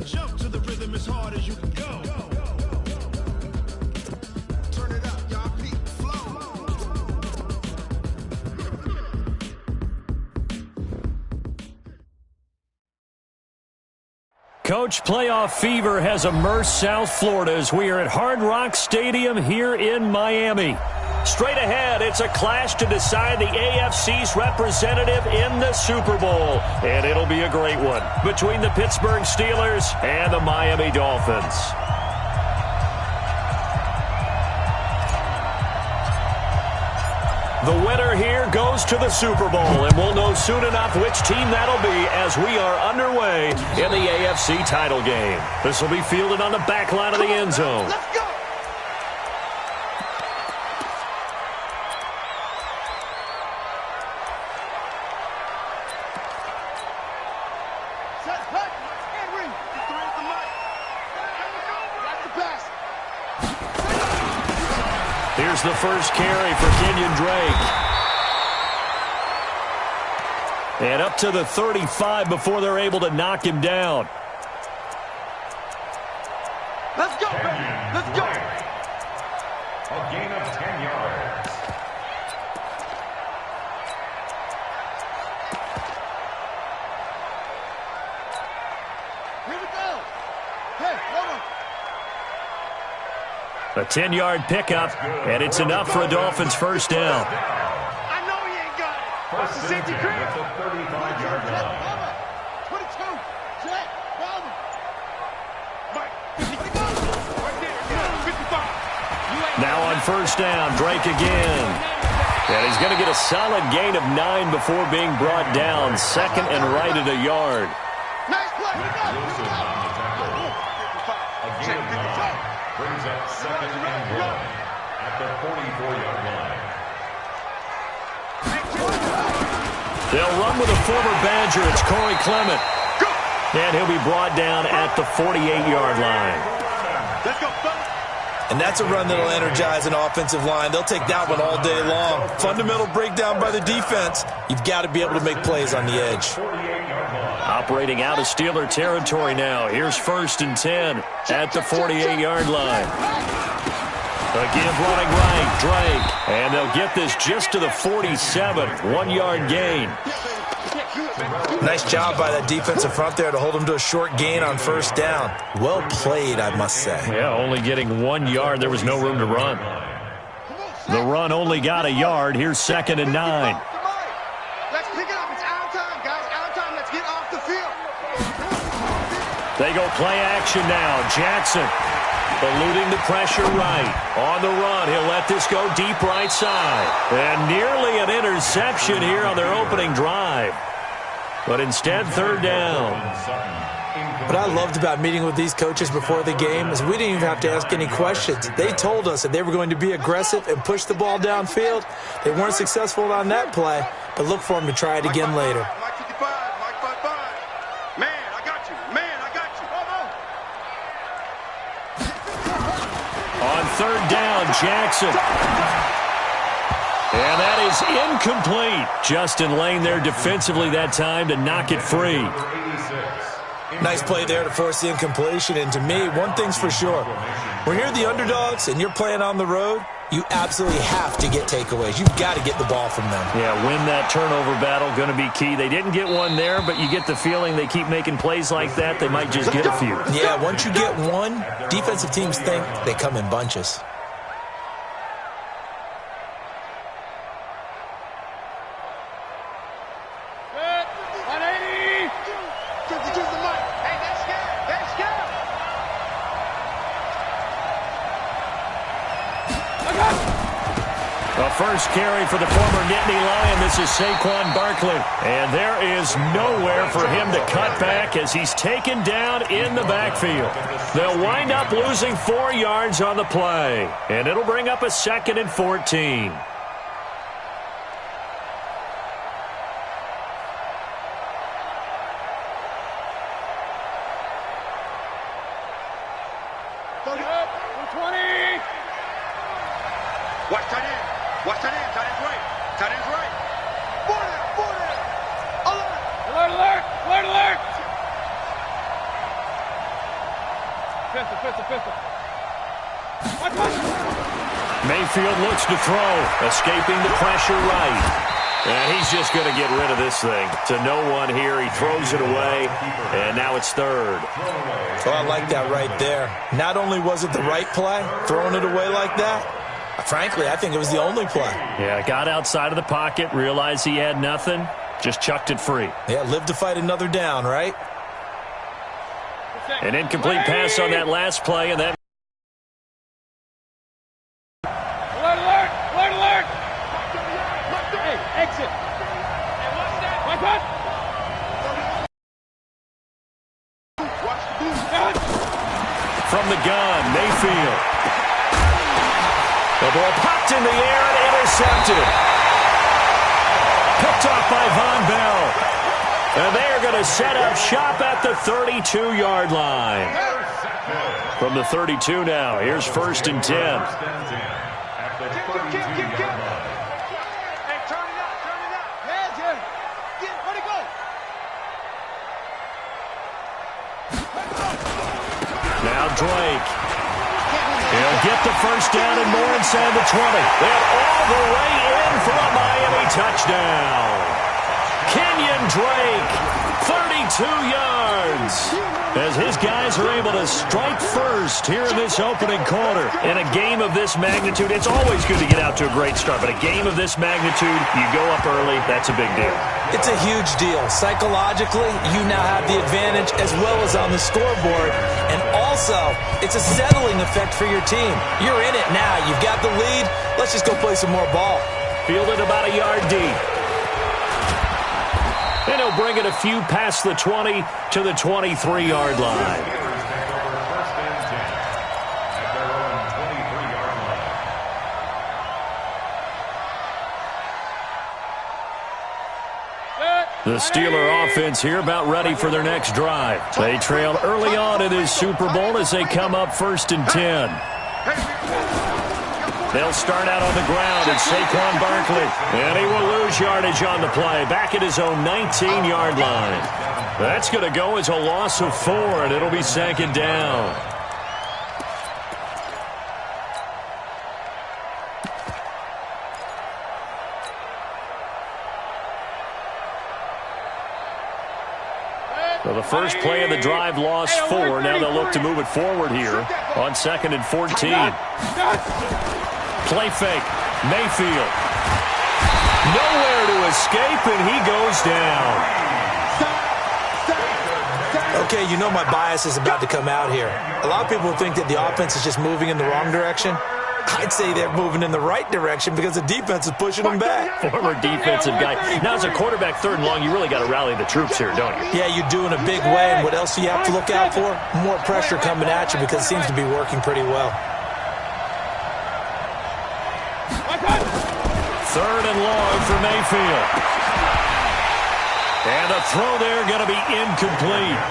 Jump to the rhythm as hard as you can go. Turn it up, y'all. Peak flow. Coach, playoff fever has immersed South Florida as we are at Hard Rock Stadium here in Miami. Straight ahead, it's a clash to decide the AFC's representative in the Super Bowl. And it'll be a great one between the Pittsburgh Steelers and the Miami Dolphins. The winner here goes to the Super Bowl, and we'll know soon enough which team that'll be as we are underway in the AFC title game. This will be fielded on the back line of the end zone. Let's go. Here's the first carry for Kenyon Drake. And up to the 35 before they're able to knock him down. Let's go, baby. Let's go. A gain of 10 yards. Here we go. Hey, hold on. A 10-yard pickup, and it's enough for a Dolphins first down. I know he ain't got it. First and 10 at the 35-yard line. 22. Jet. Bomber. Mike. Right there. 55. Now on first down, Drake again. And he's going to get a solid gain of 9 before being brought down. Second and right at a yard. Nice play. Wilson on the tackle. A gain of 9. Brings up second and 1 at the 44-yard line. They'll run with a former Badger. It's Corey Clement. And he'll be brought down at the 48-yard line. Let's go, fellas. And that's a run that'll energize an offensive line. They'll take that one all day long. Fundamental breakdown by the defense. You've got to be able to make plays on the edge. Operating out of Steeler territory now. Here's first and 10 at the 48-yard line. Again, running right, Drake. And they'll get this just to the 47. 1-yard gain. Nice job by that defensive front there to hold them to a short gain on first down. Well played, I must say. Yeah, only getting 1 yard. There was no room to run. The run only got a yard. Here's second and 9. Let's pick it up. It's out of time, guys. Out of time. Let's get off the field. They go play action now. Jackson eluding the pressure right. On the run, he'll let this go deep right side. And nearly an interception here on their opening drive. But instead, third down. What I loved about meeting with these coaches before the game is we didn't even have to ask any questions. They told us that they were going to be aggressive and push the ball downfield. They weren't successful on that play, but look for them to try it again later. Mike 55, Mike 55. Man, I got you. Man, I got you. On third down, Jackson. And that is incomplete. Justin Lane there defensively that time to knock it free. Nice play there to force the incompletion. And to me, one thing's for sure. When you're the underdogs and you're playing on the road, you absolutely have to get takeaways. You've got to get the ball from them. Yeah, win that turnover battle, going to be key. They didn't get one there, but you get the feeling they keep making plays like that, they might just get a few. Yeah, once you get one, defensive teams think they come in bunches. The first carry for the former Nittany Lion. This is Saquon Barkley. And there is nowhere for him to cut back as he's taken down in the backfield. They'll wind up losing 4 yards on the play. And it'll bring up a second and 14. Watch tight end. Watch tight end. Tight end's right. Tight end's right. 40. Alert. Alert, alert. Alert, alert. Mayfield looks to throw, escaping the pressure right. And he's just going to get rid of this thing. To no one here. He throws it away, and now it's third. Oh, I like that right there. Not only was it the right play, throwing it away like that, frankly, I think it was the only play. Yeah, got outside of the pocket, realized he had nothing, just chucked it free. Yeah, live to fight another down, right? An incomplete pass on that last play, and that... Exit. From the gun, Mayfield. The ball popped in the air and intercepted. Picked off by Von Bell. And they are going to set up shop at the 32-yard line. From the 32 now, here's 1st and 10. Now Drake. He'll get the first down and more inside the 20. And all the way in for a Miami touchdown. Kenyon Drake, 32 yards. As his guys are able to strike first here in this opening quarter. In a game of this magnitude, it's always good to get out to a great start. But a game of this magnitude, you go up early, that's a big deal. It's a huge deal. Psychologically, you now have the advantage as well as on the scoreboard. And also, it's a settling effect for your team. You're in it now. You've got the lead. Let's just go play some more ball. Fielded about a yard deep. And he'll bring it a few past the 20 to the 23-yard line. The Steeler offense here about ready for their next drive. They trailed early on in this Super Bowl as they come up 1st and 10. They'll start out on the ground. It's Saquon Barkley. And he will lose yardage on the play. Back at his own 19-yard line. That's going to go as a loss of 4, and it'll be 2nd down. So the first play of the drive lost 4. Now they'll look to move it forward here on 2nd and 14. Play fake. Mayfield. Nowhere to escape, and he goes down. Okay, you know my bias is about to come out here. A lot of people think that the offense is just moving in the wrong direction. I'd say they're moving in the right direction because the defense is pushing them back. Former defensive guy. Now, as a quarterback 3rd and long, you really got to rally the troops here, don't you? Yeah, you do in a big way. And what else do you have to look out for? More pressure coming at you because it seems to be working pretty well. 3rd and long for Mayfield. And the throw there going to be incomplete.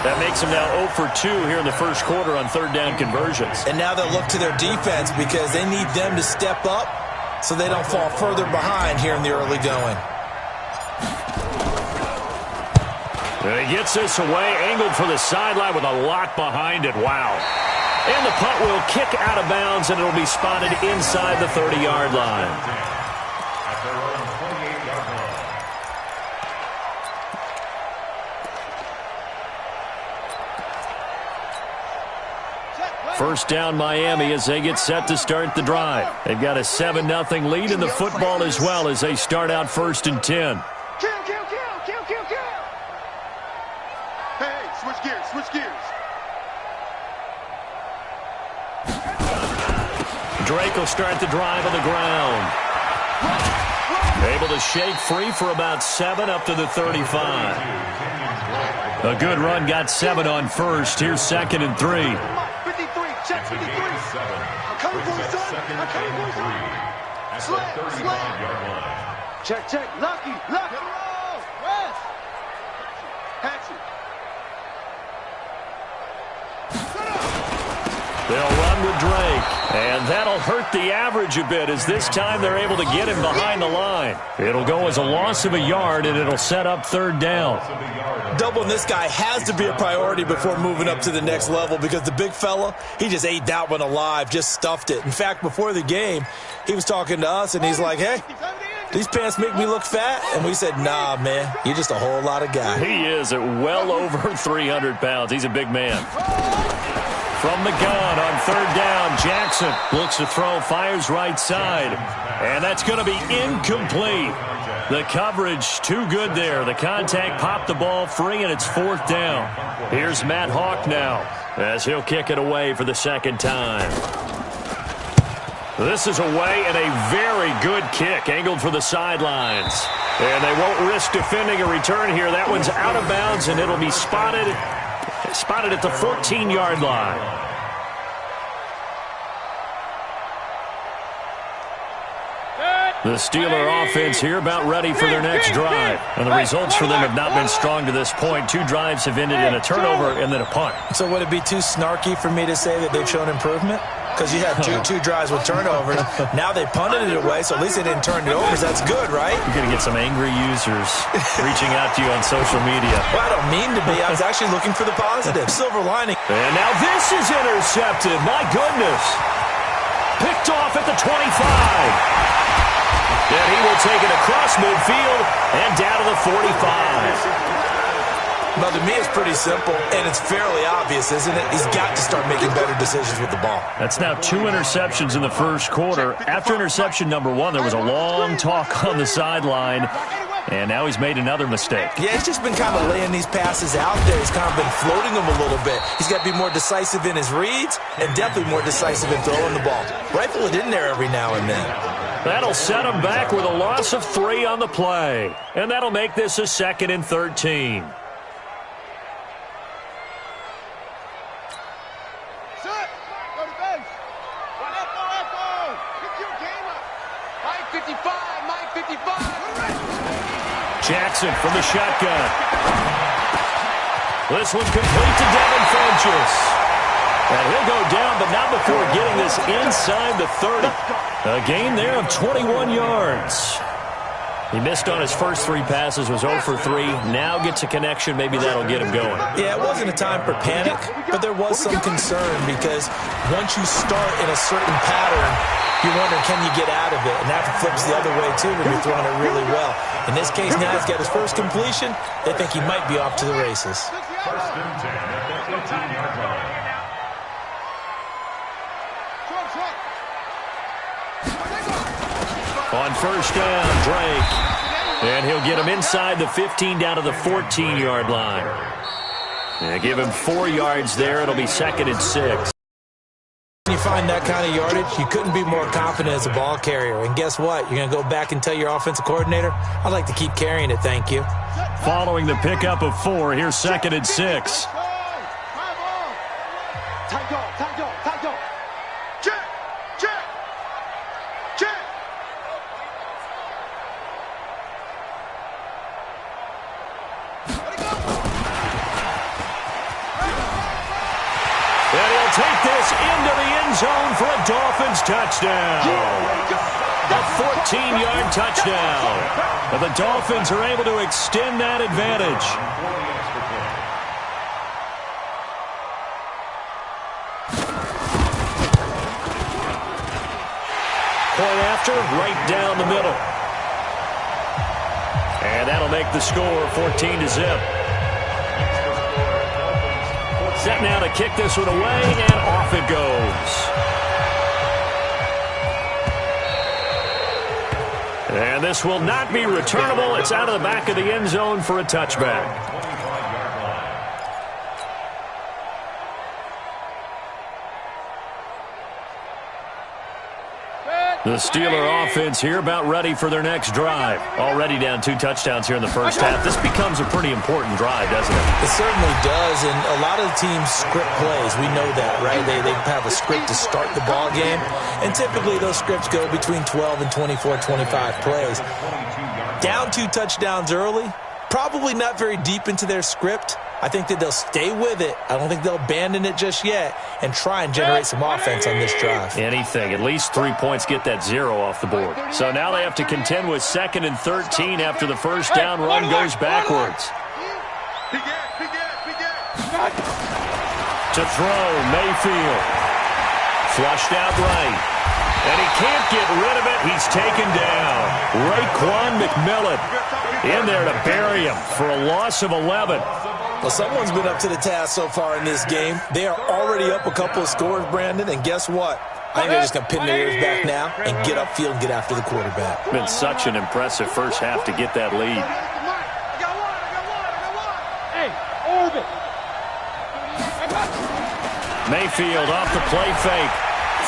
That makes him now 0 for 2 here in the first quarter on 3rd down conversions. And now they'll look to their defense because they need them to step up so they don't fall further behind here in the early going. And he gets this away, angled for the sideline with a lot behind it. Wow. And the punt will kick out of bounds, and it'll be spotted inside the 30-yard line. First down Miami as they get set to start the drive. They've got a 7-0 lead in the football as well as they start out 1st and 10. Kill. Hey, switch gears. Drake will start the drive on the ground. Able to shake free for about 7 up to the 35. A good run, got 7 on first. Here's 2nd and 3. 53, check 53. I'm coming for you, son. I'm coming for you, son. Slam. Check. Lucky. West. Hatchet. They'll run with Drake. And that'll hurt the average a bit, as this time they're able to get him behind the line. It'll go as a loss of a yard, and it'll set up third down. Doubling this guy has to be a priority before moving up to the next level, because the big fella, he just ate that one alive, just stuffed it. In fact, before the game, he was talking to us, and he's like, hey, these pants make me look fat? And we said, nah, man, you're just a whole lot of guy. He is at well over 300 pounds. He's a big man. From the gun on third down, Jackson looks to throw, fires right side. And that's going to be incomplete. The coverage too good there. The contact popped the ball free, and it's fourth down. Here's Matt Hawk now as he'll kick it away for the second time. This is away, and a very good kick, angled for the sidelines. And they won't risk defending a return here. That one's out of bounds, and it'll be spotted at the 14-yard line. The Steeler offense here about ready for their next drive. And the results for them have not been strong to this point. 2 drives have ended in a turnover and then a punt. So would it be too snarky for me to say that they've shown improvement? Because you have two drives with turnovers. Now they punted it away, so at least they didn't turn it over. So that's good, right? You're going to get some angry users reaching out to you on social media. Well, I don't mean to be. I was actually looking for the positive. Silver lining. And now this is intercepted. My goodness. Picked off at the 25. And he will take it across midfield and down to the 45. Well, to me, it's pretty simple, and it's fairly obvious, isn't it? He's got to start making better decisions with the ball. That's now 2 interceptions in the first quarter. After interception number 1, there was a long talk on the sideline, and now he's made another mistake. Yeah, he's just been kind of laying these passes out there. He's kind of been floating them a little bit. He's got to be more decisive in his reads and definitely more decisive in throwing the ball. Rifle it in there every now and then. That'll set him back with a loss of 3 on the play. And that'll make this a 2nd and 13. Jackson from the shotgun. This one complete to Devin Funchess. And he'll go down, but not before getting this inside the 30. A gain there of 21 yards. He missed on his first 3 passes, was 0 for 3. Now gets a connection. Maybe that'll get him going. Yeah, it wasn't a time for panic, but there was some concern because once you start in a certain pattern, you're wondering, can you get out of it? And that flips the other way, too, when you're throwing it really well. In this case, now he's got his first completion. They think he might be off to the races. First and 10 at the 15-yard line. On first down, Drake. And he'll get him inside the 15 down to the 14-yard line. And give him 4 yards there. It'll be 2nd and 6. When you find that kind of yardage, you couldn't be more confident as a ball carrier. And guess what? You're going to go back and tell your offensive coordinator, I'd like to keep carrying it, thank you. Following the pickup of 4, here's 2nd and 6. Take this into the end zone for a Dolphins touchdown. A 14-yard touchdown. And the Dolphins are able to extend that advantage. Point after, right down the middle. And that'll make the score 14-0. Set now to kick this one away, and off it goes. And this will not be returnable. It's out of the back of the end zone for a touchback. The Steeler offense here about ready for their next drive. Already down 2 touchdowns here in the first half. This becomes a pretty important drive, doesn't it? It certainly does, and a lot of the teams script plays. We know that, right? They have a script to start the ball game, and typically those scripts go between 12 and 24, 25 plays. Down 2 touchdowns early, probably not very deep into their script. I think that they'll stay with it. I don't think they'll abandon it just yet and try and generate some offense on this drive. Anything. At least 3 points get that 0 off the board. So now they have to contend with 2nd and 13 after the first down run goes backwards. To throw, Mayfield. Flushed out right. And he can't get rid of it. He's taken down. Raekwon McMillan in there to bury him for a loss of 11. Well, someone's been up to the task so far in this game. They are already up a couple of scores, Brandon, and guess what? I think they're just going to pin their ears back now and get upfield and get after the quarterback. Been such an impressive first half to get that lead. Mayfield off the play fake.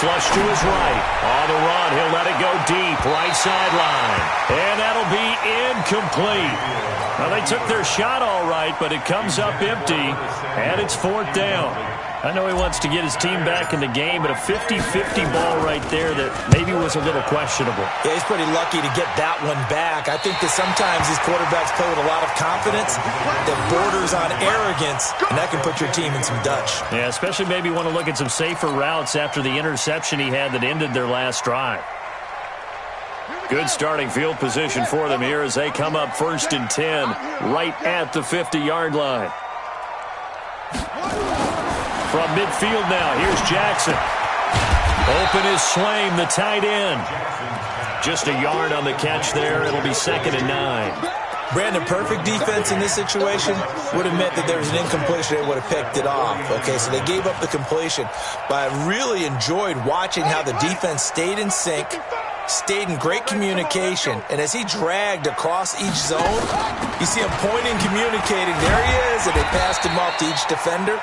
Flush to his right. On the run, he'll let it go deep. Right sideline. And that'll be incomplete. Well, they took their shot all right, but it comes up empty, and it's 4th down. I know he wants to get his team back in the game, but a 50-50 ball right there that maybe was a little questionable. Yeah, he's pretty lucky to get that one back. I think that sometimes these quarterbacks play with a lot of confidence that borders on arrogance, and that can put your team in some Dutch. Yeah, especially maybe want to look at some safer routes after the interception he had that ended their last drive. Good starting field position for them here as they come up 1st and 10 right at the 50-yard line. From midfield now, here's Jackson. Open is Swaim, the tight end. Just a yard on the catch there. It'll be 2nd and 9. Brandon, perfect defense in this situation would have meant that there was an incompletion. They would have picked it off. Okay, so they gave up the completion. But I really enjoyed watching how the defense stayed in sync, stayed in great communication, and as he dragged across each zone, you see him pointing, communicating. There he is, and they passed him off to each defender.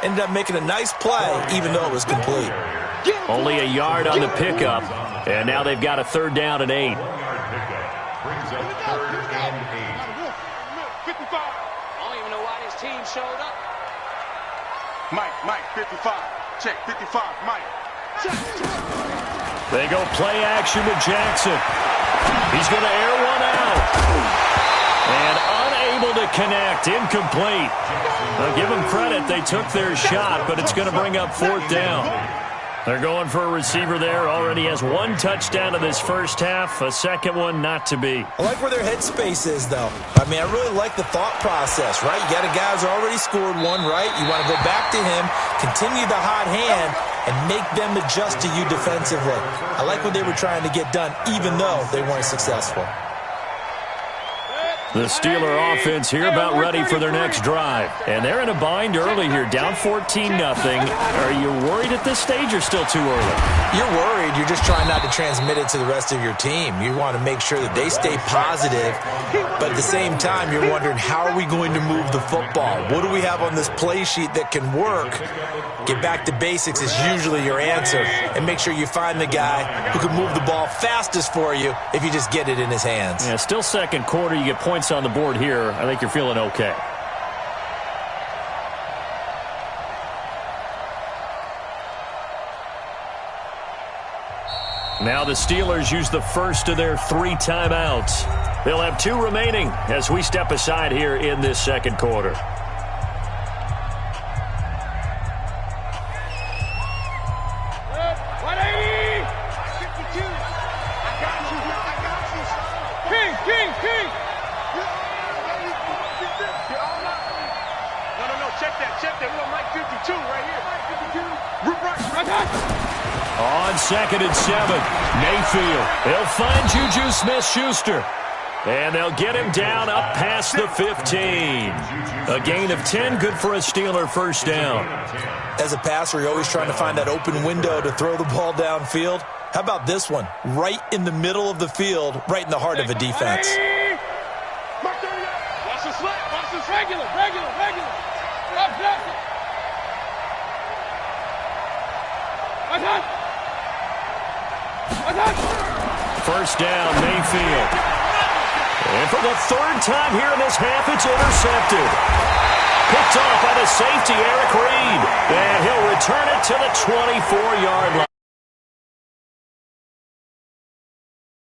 Ended up making a nice play, even though it was complete. Only a yard on the pickup, and now they've got a 3rd down and 8. Brings up 3rd and 8. 55. I don't even know why this team showed up. Mike, 55. Check, 55, Mike. Check. They go play action with Jackson. He's going to air one out. And unable to connect, incomplete. I'll give them credit. They took their shot, but it's going to bring up 4th down. They're going for a receiver there. Already has 1 touchdown in this first half. A second one not to be. I like where their headspace is, though. I mean, I really like the thought process, right? You got a guy who's already scored one, right? You want to go back to him, continue the hot hand, and make them adjust to you defensively. I like what they were trying to get done, even though they weren't successful. The Steeler offense here about ready for their next drive. And they're in a bind early here, down 14-0. Are you worried at this stage or still too early? You're worried. You're just trying not to transmit it to the rest of your team. You want to make sure that they stay positive, but at the same time, you're wondering, how are we going to move the football? What do we have on this play sheet that can work? Get back to basics is usually your answer, and make sure you find the guy who can move the ball fastest for you if you just get it in his hands. Yeah, still second quarter. You get points on the board here. I think you're feeling okay. Now the Steelers use the first of their 3 timeouts. They'll have 2 remaining as we step aside here in this second quarter. On 2nd and 7, Mayfield. They'll find Juju Smith-Schuster. And they'll get him down up past the 15. A gain of 10, good for a Steeler first down. As a passer, you're always trying to find that open window to throw the ball downfield. How about this one? Right in the middle of the field, right in the heart of a defense. Watch the slap. Watch this. Regular. First down, Mayfield. And for the 3rd time here in this half, it's intercepted. Picked off by the safety, Eric Reed. And he'll return it to the 24-yard line.